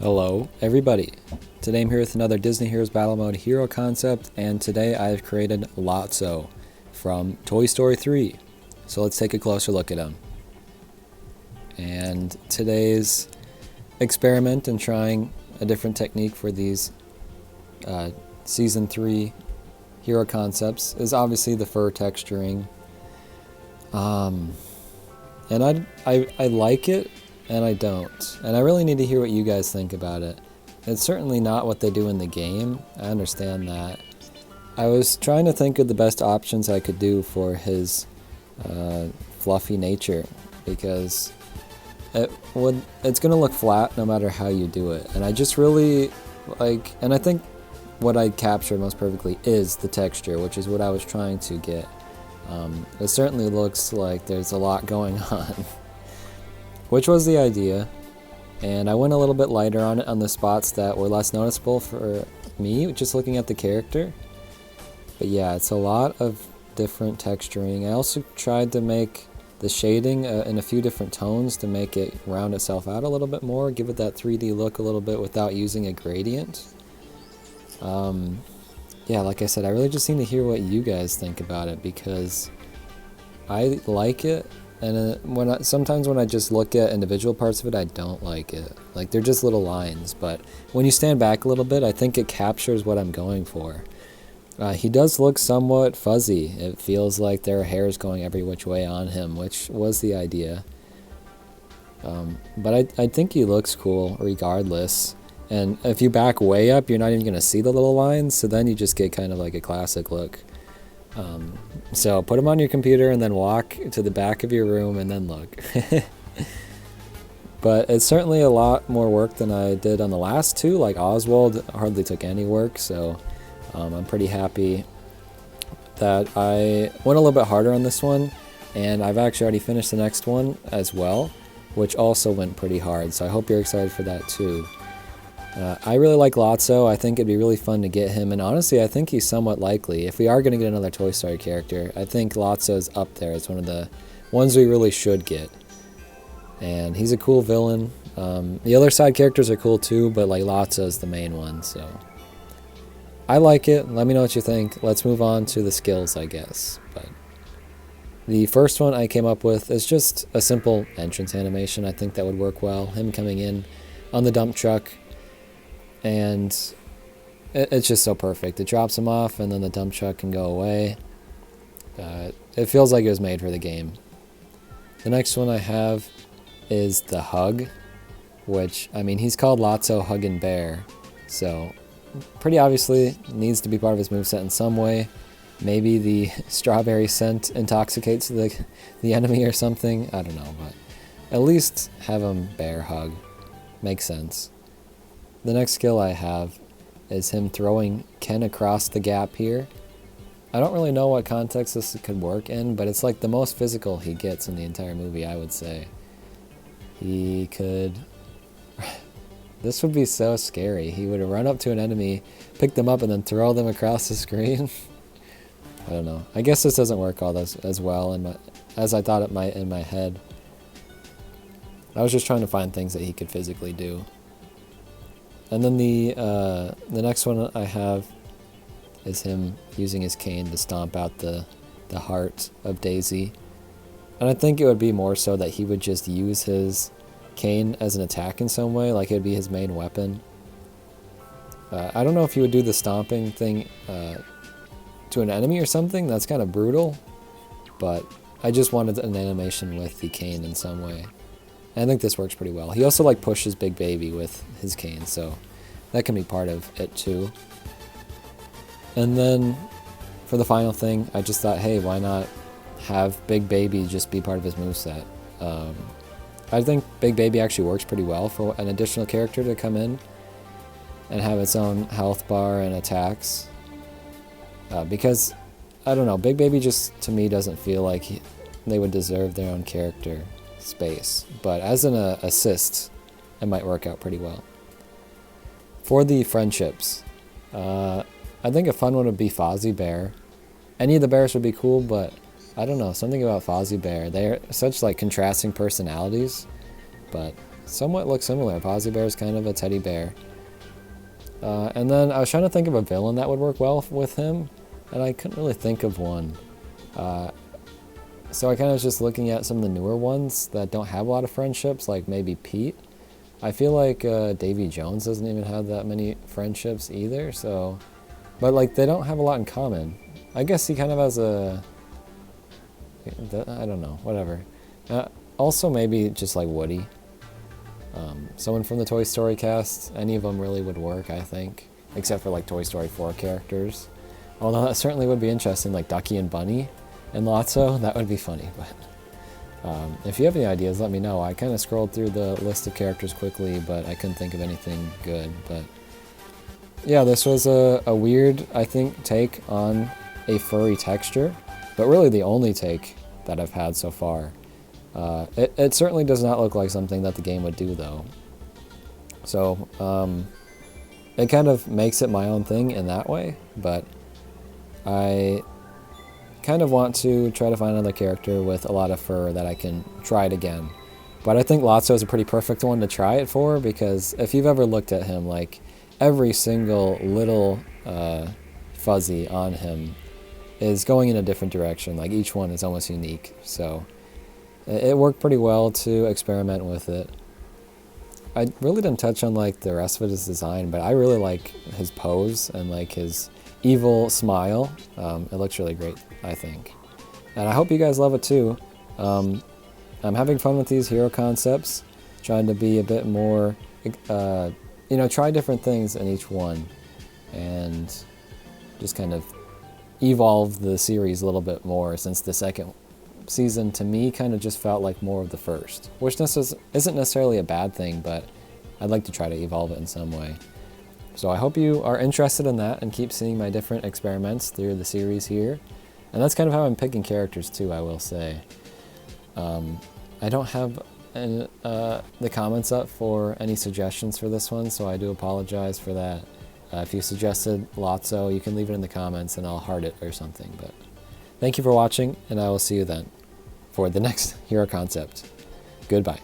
Hello, everybody. Today I'm here with another Disney Heroes Battle Mode hero concept, and today I've created LOTSO from Toy Story 3. So let's take a closer look at him. And today's experiment in trying a different technique for these Season 3 hero concepts is obviously the fur texturing. And I like it, and I don't. And I really need to hear what you guys think about it. It's certainly not what they do in the game. I understand that. I was trying to think of the best options I could do for his fluffy nature, because it's going to look flat no matter how you do it. And I just really like, and I think what I captured most perfectly is the texture, which is what I was trying to get. It certainly looks like there's a lot going on. Which was the idea, and I went a little bit lighter on it on the spots that were less noticeable for me, just looking at the character. But yeah, it's a lot of different texturing. I also tried to make the shading in a few different tones to make it round itself out a little bit more, give it that 3D look a little bit without using a gradient. Yeah, like I said, I really just need to hear what you guys think about it, because I like it. And sometimes when I just look at individual parts of it, I don't like it. Like, they're just little lines. But when you stand back a little bit, I think it captures what I'm going for. He does look somewhat fuzzy. It feels like there are hairs going every which way on him, which was the idea. But I think he looks cool regardless. And if you back way up, you're not even going to see the little lines. So then you just get kind of like a classic look. So put them on your computer and then walk to the back of your room and then look. But it's certainly a lot more work than I did on the last two. Like Oswald hardly took any work, so I'm pretty happy that I went a little bit harder on this one, and I've actually already finished the next one as well, which also went pretty hard, so I hope you're excited for that too. I really like LOTSO. I think it'd be really fun to get him, and honestly I think he's somewhat likely. If we are going to get another Toy Story character, I think LOTSO's up there. It's one of the ones we really should get. And he's a cool villain. The other side characters are cool too, but like LOTSO's the main one, so I like it. Let me know what you think. Let's move on to the skills, I guess. But the first one I came up with is just a simple entrance animation. I think that would work well. Him coming in on the dump truck, and it's just so perfect. It drops him off, and then the dump truck can go away. It feels like it was made for the game. The next one I have is the hug, which, I mean, he's called LOTSO Huggin' Bear, so pretty obviously needs to be part of his moveset in some way. Maybe the strawberry scent intoxicates the enemy or something. I don't know, but at least have him bear hug. Makes sense. The next skill I have is him throwing Ken across the gap here. I don't really know what context this could work in, but it's like the most physical he gets in the entire movie, I would say. He could... This would be so scary. He would run up to an enemy, pick them up, and then throw them across the screen. I don't know. I guess this doesn't work all as well as I thought it might in my head. I was just trying to find things that he could physically do. And then the next one I have is him using his cane to stomp out the heart of Daisy. And I think it would be more so that he would just use his cane as an attack in some way, like it would be his main weapon. I don't know if he would do the stomping thing to an enemy or something. That's kind of brutal, but I just wanted an animation with the cane in some way. I think this works pretty well. He also like pushes Big Baby with his cane, so that can be part of it too. And then for the final thing, I just thought, hey, why not have Big Baby just be part of his moveset? I think Big Baby actually works pretty well for an additional character to come in and have its own health bar and attacks. Because, I don't know, Big Baby just, to me, doesn't feel like they would deserve their own character space, but as an assist, it might work out pretty well. For the friendships, I think a fun one would be Fozzie Bear. Any of the bears would be cool, but I don't know, something about Fozzie Bear. They're such like contrasting personalities, but somewhat look similar. Fozzie Bear is kind of a teddy bear. And then I was trying to think of a villain that would work well with him, and I couldn't really think of one. So I kind of was just looking at some of the newer ones that don't have a lot of friendships, like maybe Pete. I feel like Davy Jones doesn't even have that many friendships either, so... But, like, they don't have a lot in common. I guess he kind of has a... I don't know, whatever. Also, maybe just, like, Woody. Someone from the Toy Story cast, any of them really would work, I think. Except for, like, Toy Story 4 characters. Although that certainly would be interesting, like Ducky and Bunny and LOTSO. That would be funny, but... if you have any ideas, let me know. I kind of scrolled through the list of characters quickly, but I couldn't think of anything good. But yeah, this was a weird, I think, take on a furry texture, but really the only take that I've had so far. It certainly does not look like something that the game would do, though. So it kind of makes it my own thing in that way, but I kind of want to try to find another character with a lot of fur that I can try it again. But I think LOTSO is a pretty perfect one to try it for, because if you've ever looked at him, like, every single little fuzzy on him is going in a different direction. Like, each one is almost unique. So it worked pretty well to experiment with it. I really didn't touch on, like, the rest of his design, but I really like his pose and, like, his evil smile. It looks really great, I think. And I hope you guys love it too. I'm having fun with these hero concepts, trying to be a bit more, you know, try different things in each one, and just kind of evolve the series a little bit more, since the second season to me kind of just felt like more of the first, which isn't necessarily a bad thing, but I'd like to try to evolve it in some way. So I hope you are interested in that and keep seeing my different experiments through the series here. And that's kind of how I'm picking characters too, I will say. I don't have the comments up for any suggestions for this one, so I do apologize for that. If you suggested LOTSO, you can leave it in the comments and I'll heart it or something. But thank you for watching, and I will see you then for the next hero concept. Goodbye.